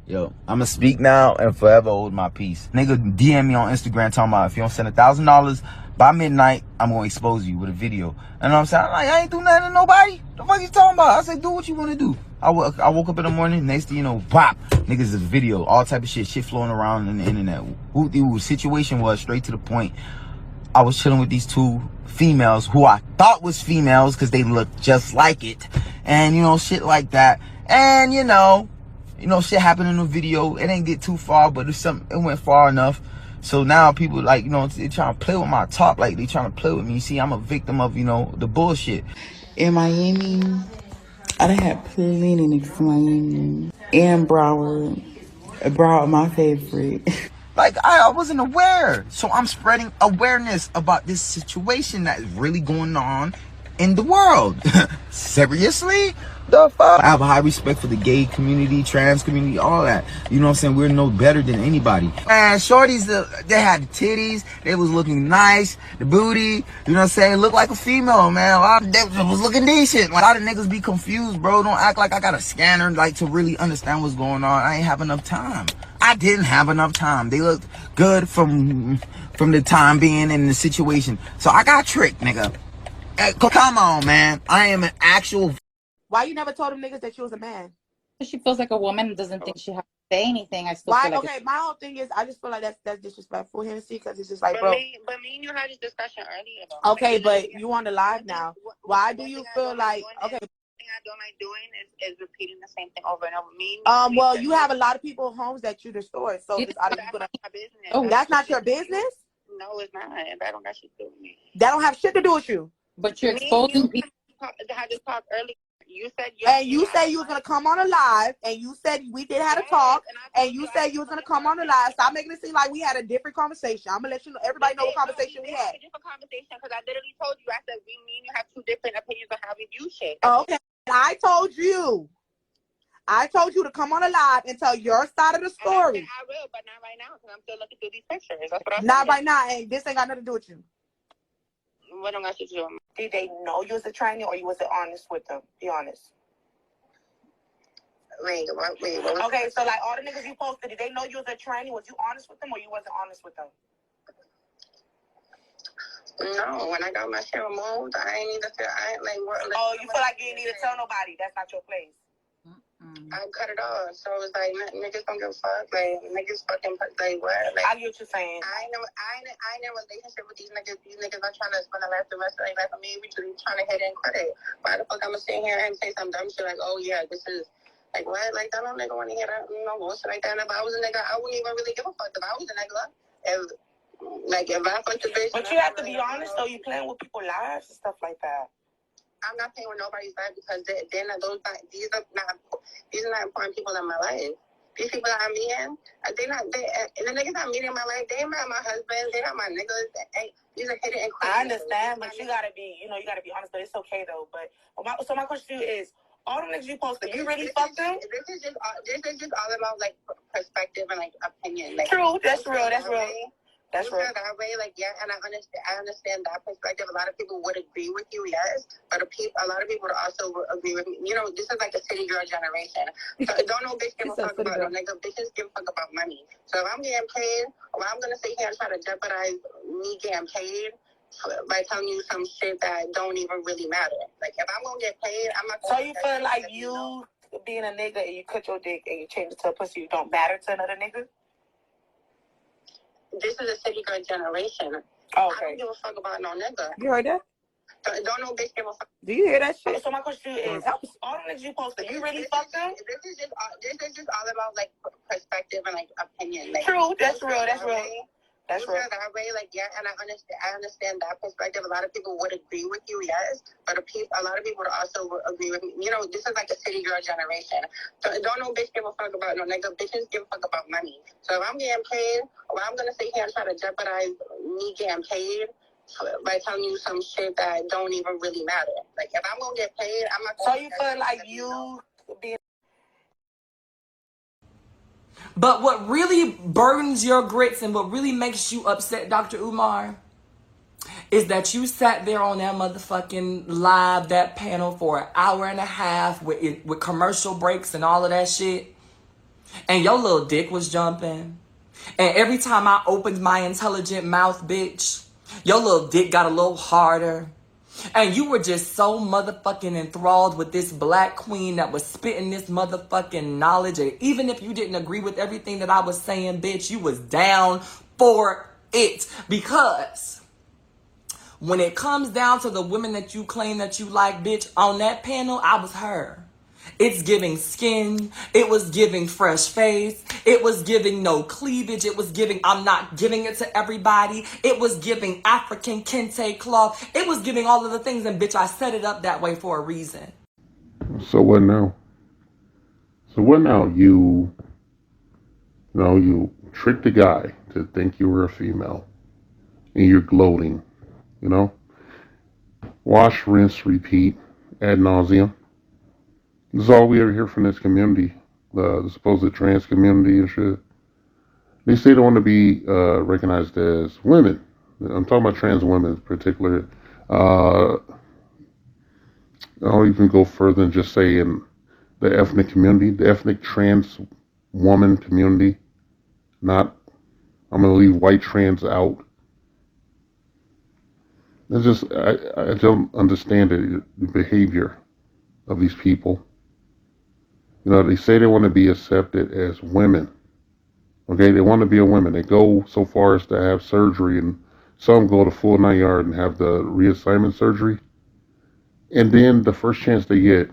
Yo, I'ma speak now and forever hold my peace. Nigga DM me on Instagram talking about if you don't send $1,000 by midnight, I'm gonna expose you with a video. And I'm saying, I ain't do nothing to nobody. The fuck you talking about? I said, do what you wanna do. I woke up in the morning, next thing you know, pop, niggas is video, all type of shit flowing around in the internet. Who the situation was straight to the point. I was chilling with these two females who I thought was females because they looked just like it. And, shit like that. And, shit happened in the video. It didn't get too far, but it went far enough. So now people they trying to play with my talk. Like, they trying to play with me. You see, I'm a victim of, the bullshit. In Miami, I done had plenty niggas in Miami. And Broward. Broward, my favorite. Like, I wasn't aware. So I'm spreading awareness about this situation that is really going on in the world. Seriously? The fuck? I have a high respect for the gay community, trans community, all that. You know what I'm saying? We're no better than anybody. And shorties, they had the titties. They was looking nice. The booty, you know what I'm saying? Looked like a female, man. A lot of them was looking decent. Like, a lot of niggas be confused, bro. Don't act like I got a scanner, like, to really understand what's going on. I ain't have enough time. I didn't have enough time. They looked good from the time being in the situation. So I got tricked, nigga. Hey, come on, man. I am an actual... Why you never told them niggas that you was a man? She feels like a woman and doesn't think she has to say anything. I still feel like okay, my whole thing is I just feel like that's disrespectful, Hennessy, because it's just like, bro. But me and you had this discussion earlier, though. Okay, but you on the live now. Why do you feel like, okay? I don't like doing is repeating the same thing over and over. Well, you have a lot of people homes that you destroy, so it's out of you gonna. Oh, that's not your business. No, it's not. That don't got shit to do with me. That don't have shit to do with you. But you're exposing people. Had this talk earlier. You said you said you was gonna come on a live, and you said we did have a talk, and you said you was gonna come on the live. Stop making it seem like we had a different conversation. I'm gonna let you know, everybody know what conversation we had. A different conversation because I literally told you. I said me and you have two different opinions on how we view shit. Okay, I told you to come on a live and tell your side of the story. I will, but not right now because I'm still looking through these pictures. That's what I'm not right now, and this ain't got nothing to do with you. What don't got shit to do with me? Did they know you was a tranny, or you wasn't honest with them? Be honest. Wait, what okay, so like all the niggas you posted, did they know you was a tranny? Was you honest with them, or you wasn't honest with them? No, when I got my shit removed, I ain't even feel. Oh, you feel like you didn't need to tell nobody? That's not your place. I cut it off, so it's like niggas don't give a fuck. Like niggas fucking like what? Like, I get what you're saying. I ain't in a relationship with these niggas. These niggas are trying to spend the rest of their life with me. We just trying to hit in credit. Why the fuck I'ma sit here and say some dumb shit like, oh yeah, this is like what? Like that don't nigga want to hear that bullshit like that. And if I was a nigga, I wouldn't even really give a fuck. If I was a nigga, if I fucked the bitch. But you have to be honest though. You playing with people's lives and stuff like that. I'm not playing with nobody's life because they're not these are not important people in my life. These people that I'm meeting, the niggas I'm meeting in my life, they not my husband, they not my niggas. These are hidden. I understand, but you gotta be honest. But it's okay though. But so my question to you is, all the niggas you posted, you really fucked them? This is just all about like perspective and like opinion. Like, true, that's real. That's real. That's right. That way, like, yeah, and I understand that perspective. A lot of people would agree with you, yes, but a lot of people would also agree with me. You know, this is like a city girl generation. So don't no bitch give a fuck about no nigga. Bitches give a fuck about money. So if I'm getting paid, or I'm gonna sit here and try to jeopardize me getting paid by telling you some shit that don't even really matter. Like, if I'm gonna get paid, I'm not. So you feel like you being a nigga and you cut your dick and you change it to a pussy, you don't matter to another nigga? This is a city girl generation. Oh, okay. I don't give a fuck about no nigga. You heard that? Don't no bitch give a fuck. Do you hear that shit? So my question is, all the niggas you posted, you really fucked them? This is just all about like perspective and like opinion. Like, true, that's real. That's real. That's right. That way, like, yeah, and I understand that perspective. A lot of people would agree with you, yes, but a lot of people would also agree with me. You know, this is like a city girl generation. So don't no bitch give a fuck about no nigga. Bitches give a fuck about money. So if I'm getting paid, or I'm gonna sit here and try to jeopardize me getting paid by telling you some shit that don't even really matter. Like, if I'm gonna get paid, I'm not. So you feel like you being. But what really burdens your grits and what really makes you upset, Dr. Umar, is that you sat there on that motherfucking live, that panel for an hour and a half with commercial breaks and all of that shit. and your little dick was jumping. And every time I opened my intelligent mouth, bitch, your little dick got a little harder. And you were just so motherfucking enthralled with this black queen that was spitting this motherfucking knowledge. And even if you didn't agree with everything that I was saying, bitch, you was down for it. Because when it comes down to the women that you claim that you like, bitch, on that panel, I was her. It's giving skin. It was giving fresh face. It was giving no cleavage. It was giving, I'm not giving it to everybody. It was giving African kente cloth. It was giving all of the things. And bitch, I set it up that way for a reason. So what now? So what now? You tricked the guy to think you were a female, and you're gloating. You know, wash, rinse, repeat, ad nauseum. This is all we ever hear from this community, the supposed trans community and shit. They say they want to be recognized as women. I'm talking about trans women in particular. I'll even go further and just say in the ethnic community, the ethnic trans woman community. Not, I'm going to leave white trans out. It's just, I don't understand the behavior of these people. You know, they say they want to be accepted as women. Okay, they want to be a woman. They go so far as to have surgery, and some go to full 9 yard and have the reassignment surgery. And then the first chance they get,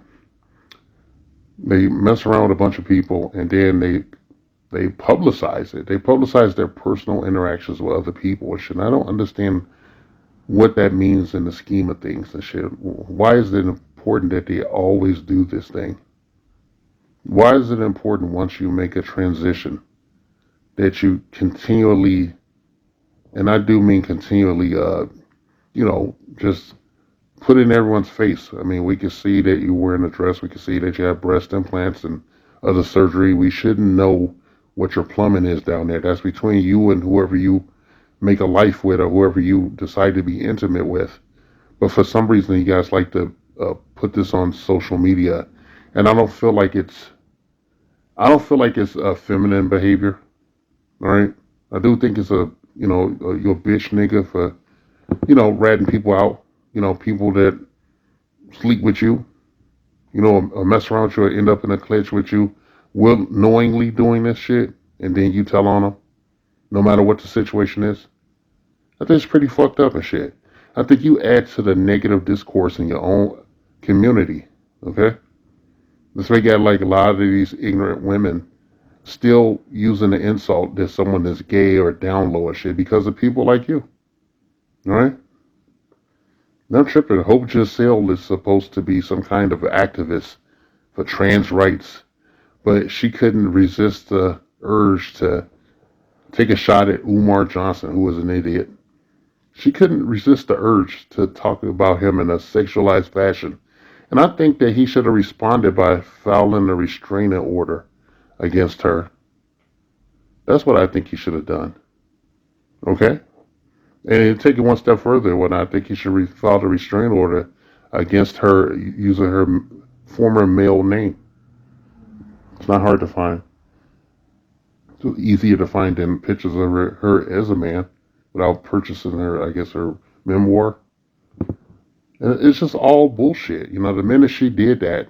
they mess around with a bunch of people, and then they publicize it. They publicize their personal interactions with other people and shit. And I don't understand what that means in the scheme of things and shit. Why is it important that they always do this thing? Why is it important once you make a transition that you continually, and I do mean continually, just put in everyone's face? I mean, we can see that you're wearing a dress. We can see that you have breast implants and other surgery. We shouldn't know what your plumbing is down there. That's between you and whoever you make a life with or whoever you decide to be intimate with. But for some reason, you guys like to put this on social media, and I don't feel like it's feminine behavior. All right, I do think it's you're a bitch nigga for ratting people out. People that sleep with you. Or mess around with you or end up in a clinch with you, will knowingly doing this shit, and then you tell on them, no matter what the situation is. I think it's pretty fucked up and shit. I think you add to the negative discourse in your own community, okay? This way, got like a lot of these ignorant women still using the insult that someone is gay or down low or shit because of people like you, all right? Now tripping. Hope Giselle is supposed to be some kind of activist for trans rights, but she couldn't resist the urge to take a shot at Umar Johnson, who was an idiot. She couldn't resist the urge to talk about him in a sexualized fashion. And I think that he should have responded by filing a restraining order against her. That's what I think he should have done. Okay? And take it one step further, when I think he should file a restraining order against her using her former male name. It's not hard to find. It's easier to find than pictures of her as a man without purchasing her memoir. And it's just all bullshit. The minute she did that,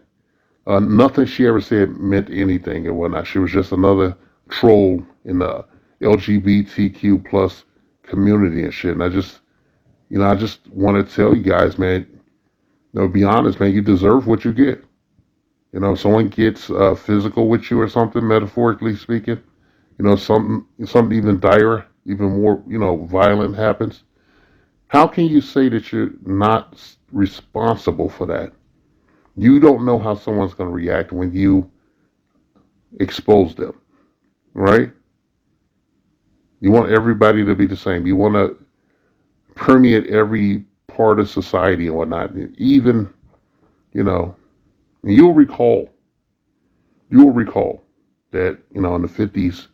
nothing she ever said meant anything and whatnot. She was just another troll in the LGBTQ plus community and shit. And I just want to tell you guys, man, be honest, man, you deserve what you get. If someone gets physical with you or something, metaphorically speaking, something even dire, even more, violent happens. How can you say that you're not responsible for that? You don't know how someone's going to react when you expose them, right? You want everybody to be the same. You want to permeate every part of society and whatnot. Even, you'll recall that, in the 50s,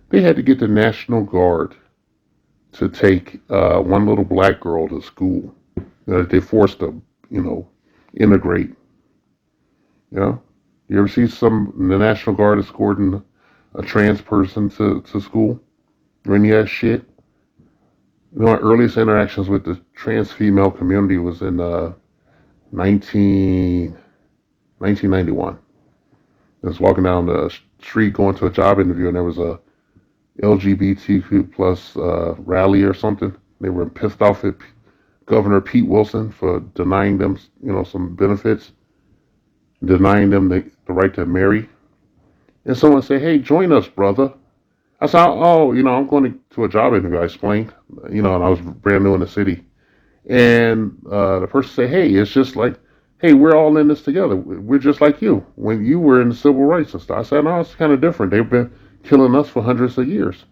they had to get the National Guard to take one little black girl to school. They forced to, integrate. You ever see the National Guard escorting a trans person to school or any of that shit. My earliest interactions with the trans female community was in 1991. I was walking down the street going to a job interview, and there was a LGBTQ plus rally or something. They were pissed off at Governor Pete Wilson for denying them, some benefits, denying them the right to marry. And someone said, "Hey, join us, brother." I said, "Oh, I'm going to a job interview." I explained, and I was brand new in the city. And the person said, "Hey, it's just like, hey, we're all in this together. We're just like you when you were in the civil rights and stuff." I said, "No, it's kind of different. They've been killing us for hundreds of years."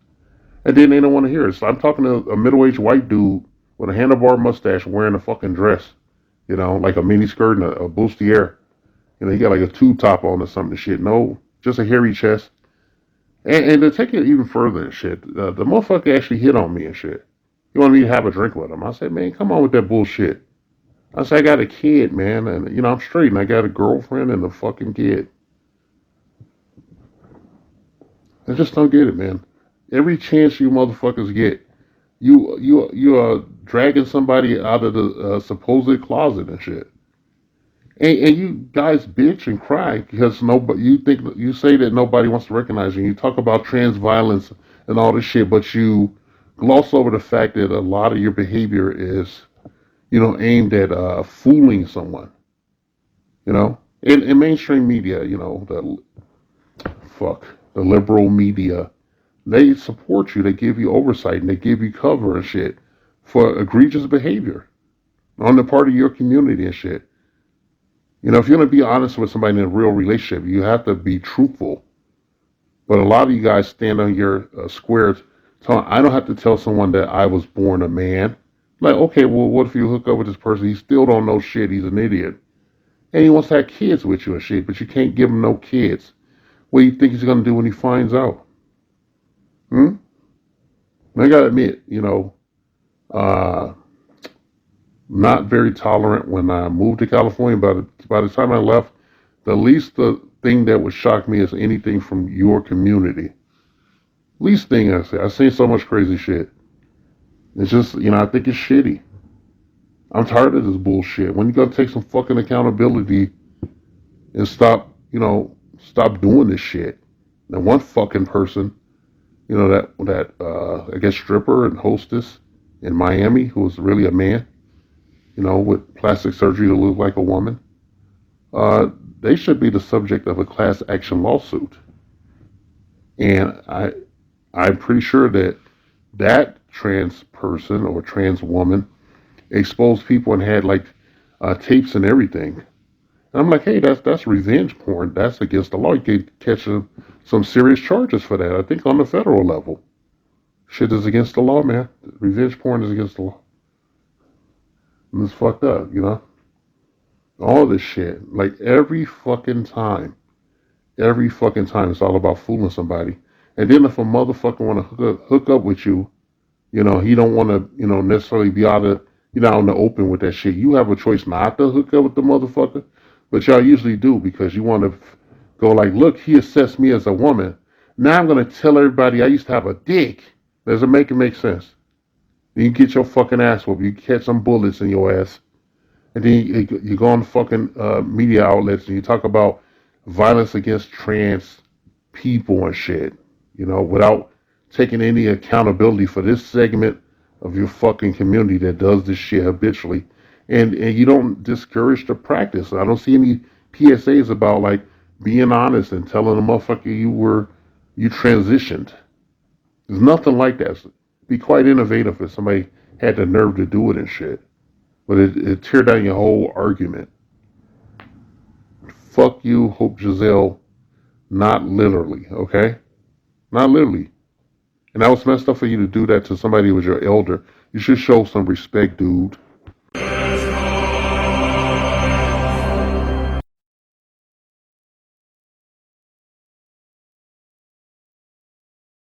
And then they don't want to hear it. So I'm talking to a middle-aged white dude with a handlebar mustache wearing a fucking dress, like a mini skirt and a bustier. He got like a tube top on or something shit. No, just a hairy chest. And to take it even further and shit, the motherfucker actually hit on me and shit. He wanted me to have a drink with him. I said, "Man, come on with that bullshit." I said, "I got a kid, man, and I'm straight, and I got a girlfriend and a fucking kid." I just don't get it, man. Every chance you motherfuckers get, you are dragging somebody out of the supposed closet and shit. And you guys bitch and cry because nobody. You say that nobody wants to recognize you. You talk about trans violence and all this shit, but you gloss over the fact that a lot of your behavior is, aimed at fooling someone. In mainstream media, the liberal media, they support you. They give you oversight and they give you cover and shit for egregious behavior on the part of your community and shit. If you're going to be honest with somebody in a real relationship, you have to be truthful. But a lot of you guys stand on your squares. I don't have to tell someone that I was born a man. Like, okay, well, what if you hook up with this person? He still don't know shit. He's an idiot. And he wants to have kids with you and shit, but you can't give him no kids. What do you think he's going to do when he finds out? I got to admit, uh, not very tolerant when I moved to California. By the time I left, the least the thing that would shock me is anything from your community. Least thing I say. I've seen so much crazy shit. It's just, I think it's shitty. I'm tired of this bullshit. When you gonna take some fucking accountability and stop doing this shit? And one fucking person, that I guess stripper and hostess in Miami who was really a man, with plastic surgery to look like a woman. They should be the subject of a class action lawsuit. And I'm pretty sure that trans person or trans woman exposed people and had like tapes and everything. And I'm like, hey, that's revenge porn. That's against the law. You could catch some serious charges for that. I think on the federal level, shit is against the law, man. Revenge porn is against the law. And it's fucked up, all this shit. Like every fucking time, it's all about fooling somebody. And then if a motherfucker want to hook up with you, he don't want to, necessarily be out in the open with that shit. You have a choice not to hook up with the motherfucker, but y'all usually do because you want to go like, look, he assessed me as a woman. Now I'm going to tell everybody I used to have a dick. Does it make sense? You get your fucking ass whooped. You catch some bullets in your ass. And then you go on fucking media outlets and you talk about violence against trans people and shit, without taking any accountability for this segment of your fucking community that does this shit habitually. And you don't discourage the practice. I don't see any PSAs about like being honest and telling a motherfucker you transitioned. There's nothing like that. It'd be quite innovative if somebody had the nerve to do it and shit. But it tear down your whole argument. Fuck you, Hope Giselle. Not literally, okay? Not literally. And that was messed up for you to do that to somebody who was your elder. You should show some respect, dude.